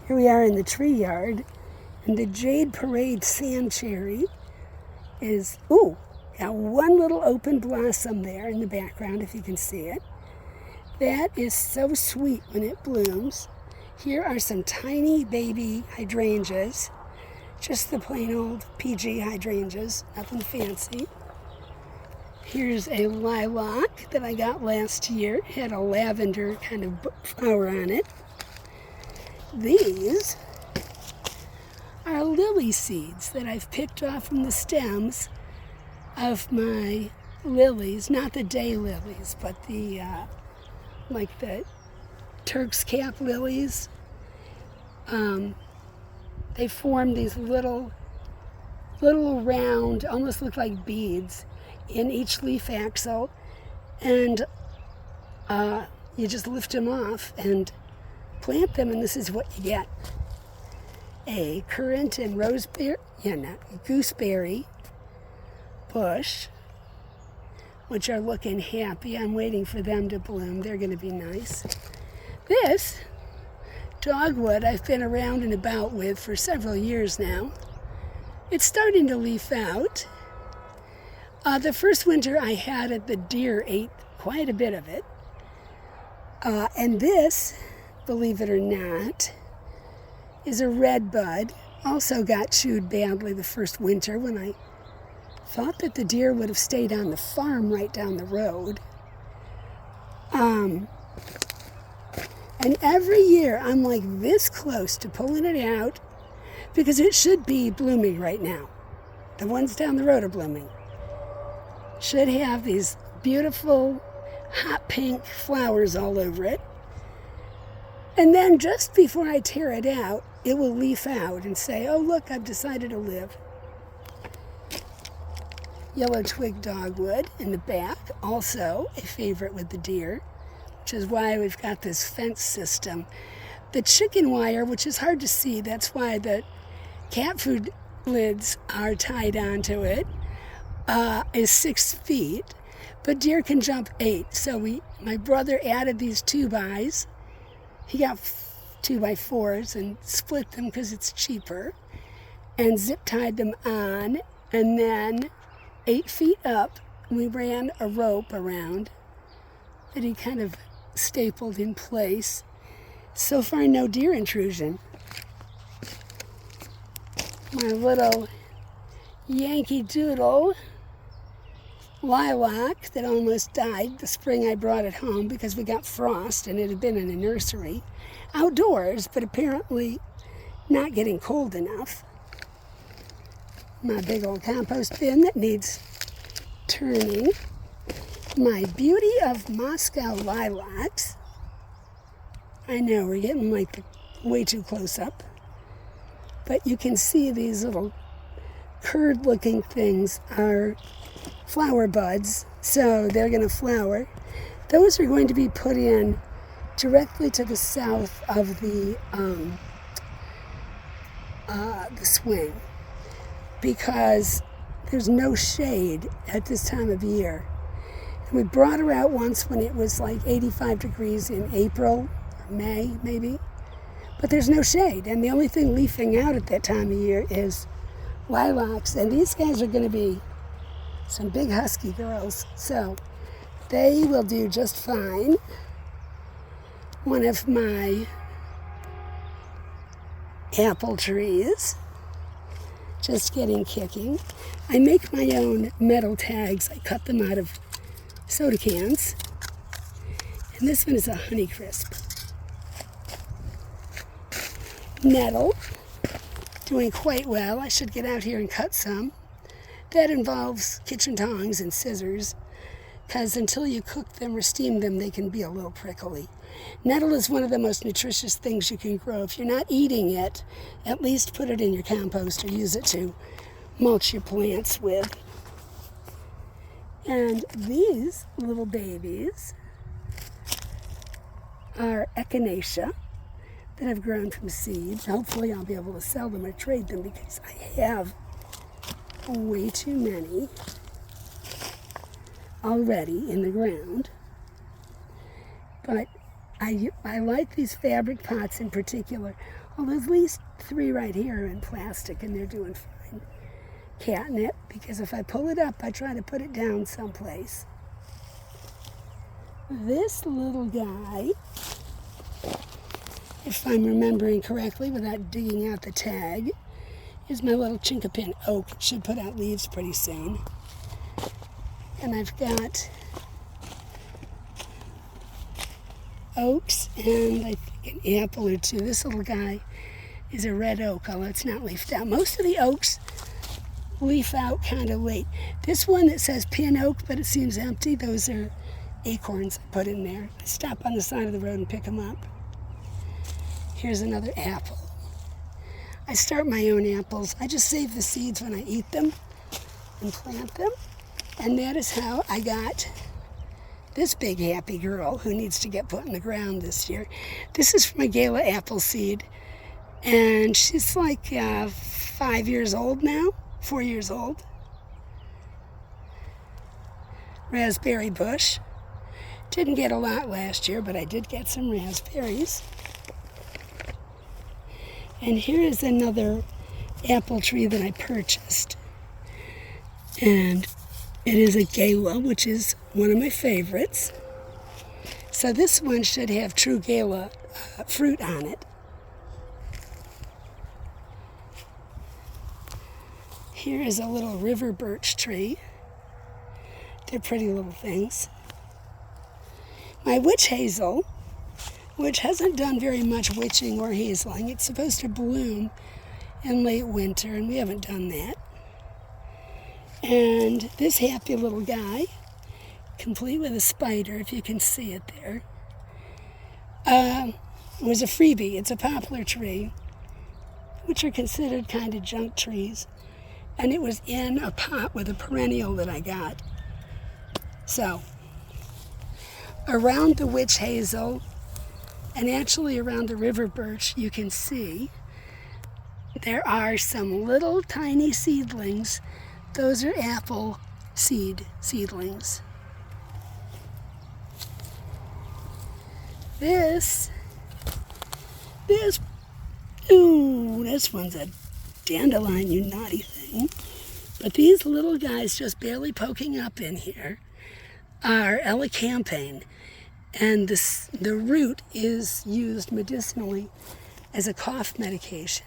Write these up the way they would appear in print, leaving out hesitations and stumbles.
Here we are in the tree yard, and the Jade Parade sand cherry is, got one little open blossom there in the background, if you can see it. That is so sweet when it blooms. Here are some tiny baby hydrangeas, just the plain old PG hydrangeas, nothing fancy. Here's a lilac that I got last year. It had a lavender kind of flower on it. These are lily seeds that I've picked off from the stems of my lilies, not the day lilies, but the like the Turk's cap lilies. They form these little round, almost look like beads in each leaf axil, and you just lift them off and plant them, and this is what you get. A currant and gooseberry bush, which are looking happy. I'm waiting for them to bloom. They're going to be nice. This dogwood I've been around and about with for several years now. It's starting to leaf out. The first winter I had it, the deer ate quite a bit of it. And this, believe it or not, is a red bud. Also got chewed badly the first winter when I thought that the deer would have stayed on the farm right down the road. And every year I'm like this close to pulling it out because it should be blooming right now. The ones down the road are blooming. Should have these beautiful hot pink flowers all over it. And then just before I tear it out, it will leaf out and say, oh look, I've decided to live. Yellow twig dogwood in the back, also a favorite with the deer, which is why we've got this fence system. The chicken wire, which is hard to see, that's why the cat food lids are tied onto it, is 6 feet, but deer can jump 8. So my brother added these 2x. He got 2x4s and split them because it's cheaper, and zip tied them on, and then 8 feet up, we ran a rope around that he kind of stapled in place. So far, no deer intrusion. My little Yankee Doodle lilac that almost died the spring I brought it home because we got frost and it had been in a nursery outdoors, but apparently not getting cold enough. My big old compost bin that needs turning. My Beauty of Moscow lilacs. I know we're getting like way too close up, but you can see these little curd looking things are flower buds, so they're going to flower. Those are going to be put in directly to the south of the swing because there's no shade at this time of year. And we brought her out once when it was like 85 degrees in April or May maybe, but there's no shade, and the only thing leafing out at that time of year is lilacs, and these guys are going to be some big husky girls, so they will do just fine. One of my apple trees just getting kicking. I make my own metal tags. I cut them out of soda cans, and this one is a Honeycrisp. Nettle doing quite well. I should get out here and cut some. That involves kitchen tongs and scissors, because until you cook them or steam them, they can be a little prickly. Nettle is one of the most nutritious things you can grow. If you're not eating it, at least put it in your compost or use it to mulch your plants with. And these little babies are echinacea that have grown from seeds. Hopefully I'll be able to sell them or trade them because I have way too many already in the ground. But I like these fabric pots in particular. Well, there's at least 3 right here in plastic, and they're doing fine. Catnip, because if I pull it up, I try to put it down someplace. This little guy, if I'm remembering correctly without digging out the tag, is my little chinkapin oak. It should put out leaves pretty soon. And I've got oaks and I think an apple or 2. This little guy is a red oak, although it's not leafed out. Most of the oaks leaf out kind of late. This one that says pin oak, but it seems empty, those are acorns I put in there. I stop on the side of the road and pick them up. Here's another apple. I start my own apples. I just save the seeds when I eat them and plant them. And that is how I got this big happy girl who needs to get put in the ground this year. This is from a Gala apple seed. And she's like 5 years old now, 4 years old. Raspberry bush. Didn't get a lot last year, but I did get some raspberries. And here is another apple tree that I purchased. And it is a Gala, which is one of my favorites. So this one should have true Gala fruit on it. Here is a little river birch tree. They're pretty little things. My witch hazel, which hasn't done very much witching or hazeling. It's supposed to bloom in late winter, and we haven't done that. And this happy little guy, complete with a spider, if you can see it there, was a freebie. It's a poplar tree, which are considered kind of junk trees. And it was in a pot with a perennial that I got. So, around the witch hazel, and actually around the river birch, you can see there are some little tiny seedlings. Those are apple seedlings. This one's a dandelion, you naughty thing. But these little guys just barely poking up in here are elecampane. And the root is used medicinally as a cough medication.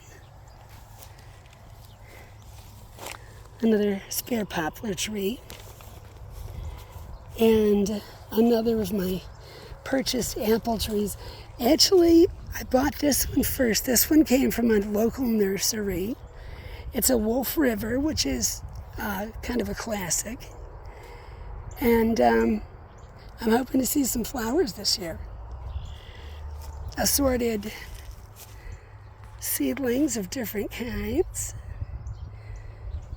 Another spare poplar tree. And another of my purchased apple trees. Actually, I bought this one first. This one came from a local nursery. It's a Wolf River, which is kind of a classic. And I'm hoping to see some flowers this year. Assorted seedlings of different kinds.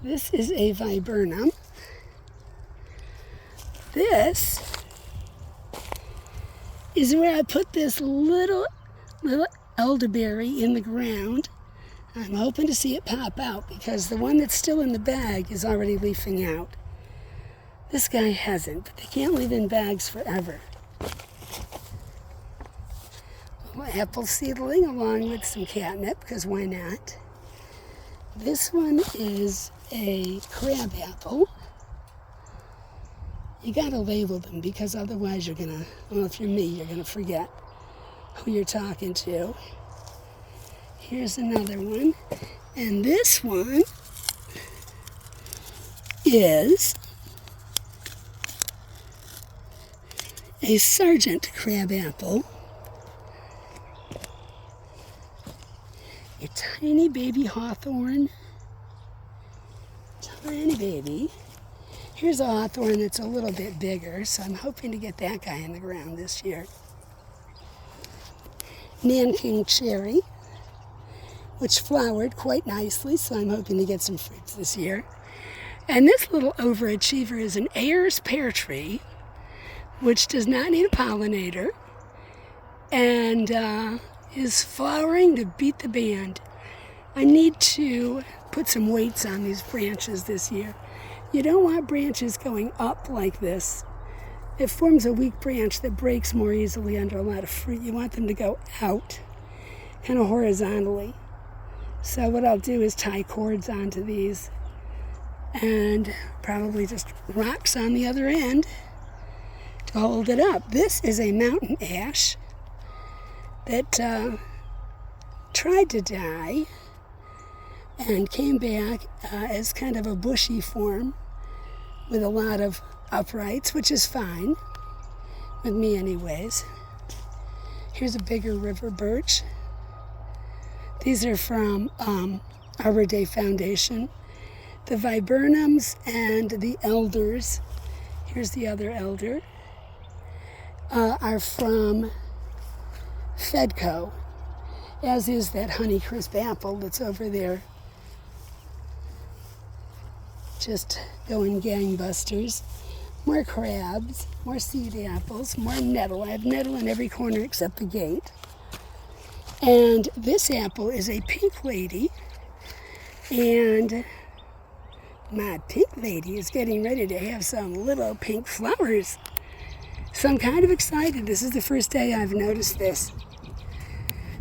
This is a viburnum. This is where I put this little elderberry in the ground. I'm hoping to see it pop out because the one that's still in the bag is already leafing out. This guy hasn't, but they can't live in bags forever. A little apple seedling along with some catnip, because why not? This one is a crab apple. You gotta label them because otherwise you're gonna, well, if you're me, you're gonna forget who you're talking to. Here's another one. And this one is a Sargent crab apple. A tiny baby hawthorn. Tiny baby. Here's a hawthorn that's a little bit bigger, so I'm hoping to get that guy in the ground this year. Nanking cherry, which flowered quite nicely, so I'm hoping to get some fruits this year. And this little overachiever is an Ayers pear tree, which does not need a pollinator, and is flowering to beat the band. I need to put some weights on these branches this year. You don't want branches going up like this it forms a weak branch that breaks more easily under a lot of fruit. You want them to go out, kind of horizontally. So what I'll do is tie cords onto these and probably just rocks on the other end to hold it up. This is a mountain ash that tried to die and came back as kind of a bushy form with a lot of uprights, which is fine with me anyways. Here's a bigger river birch. These are from Arbor Day Foundation. The viburnums and the elders, here's the other elder, are from Fedco, as is that Honeycrisp apple that's over there, just going gangbusters. More crabs, more seed apples, more nettle. I have nettle in every corner except the gate. And this apple is a pink lady, and my pink lady is getting ready to have some little pink flowers. So I'm kind of excited. This is the first day I've noticed this.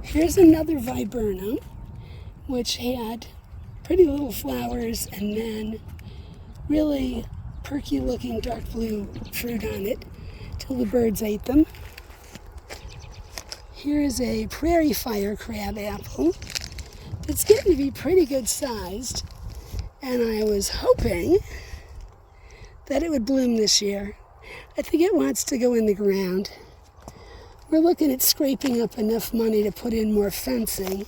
Here's another viburnum, which had pretty little flowers and then really perky looking dark blue fruit on it till the birds ate them. Here is a prairie fire crab apple. It's getting to be pretty good sized, and I was hoping that it would bloom this year. I think it wants to go in the ground. We're looking at scraping up enough money to put in more fencing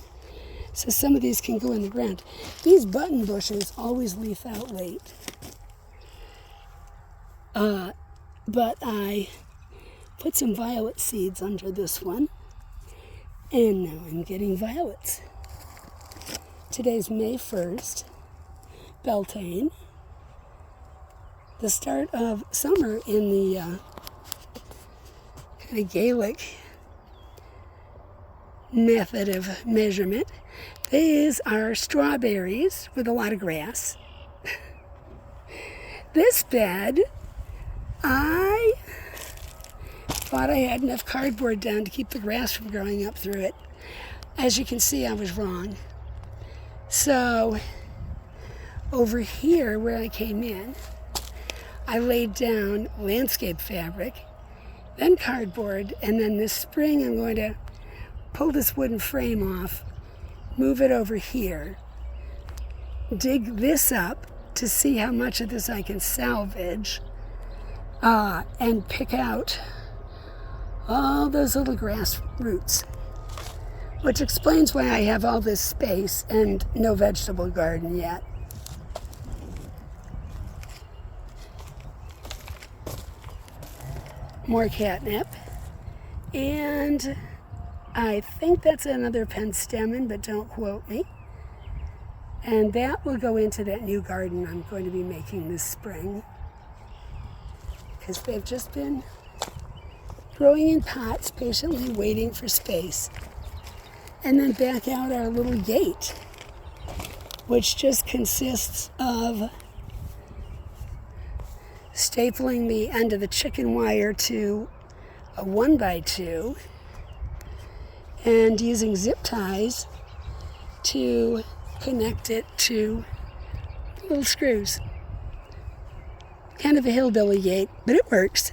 so some of these can go in the ground. These button bushes always leaf out late. But I put some violet seeds under this one, and now I'm getting violets. Today's May 1st, Beltane, the start of summer in the kind of Gaelic method of measurement. These are strawberries with a lot of grass. This bed, I thought I had enough cardboard down to keep the grass from growing up through it. As you can see, I was wrong. So over here where I came in, I laid down landscape fabric, then cardboard, and then this spring I'm going to pull this wooden frame off, move it over here, dig this up to see how much of this I can salvage, and pick out all those little grass roots, which explains why I have all this space and no vegetable garden yet. More catnip, and I think that's another penstemon, but don't quote me. And that will go into that new garden I'm going to be making this spring, because they've just been growing in pots, patiently waiting for space. And then back out our little gate, which just consists of stapling the end of the chicken wire to a 1x2 and using zip ties to connect it to little screws. Kind of a hillbilly gate, but it works.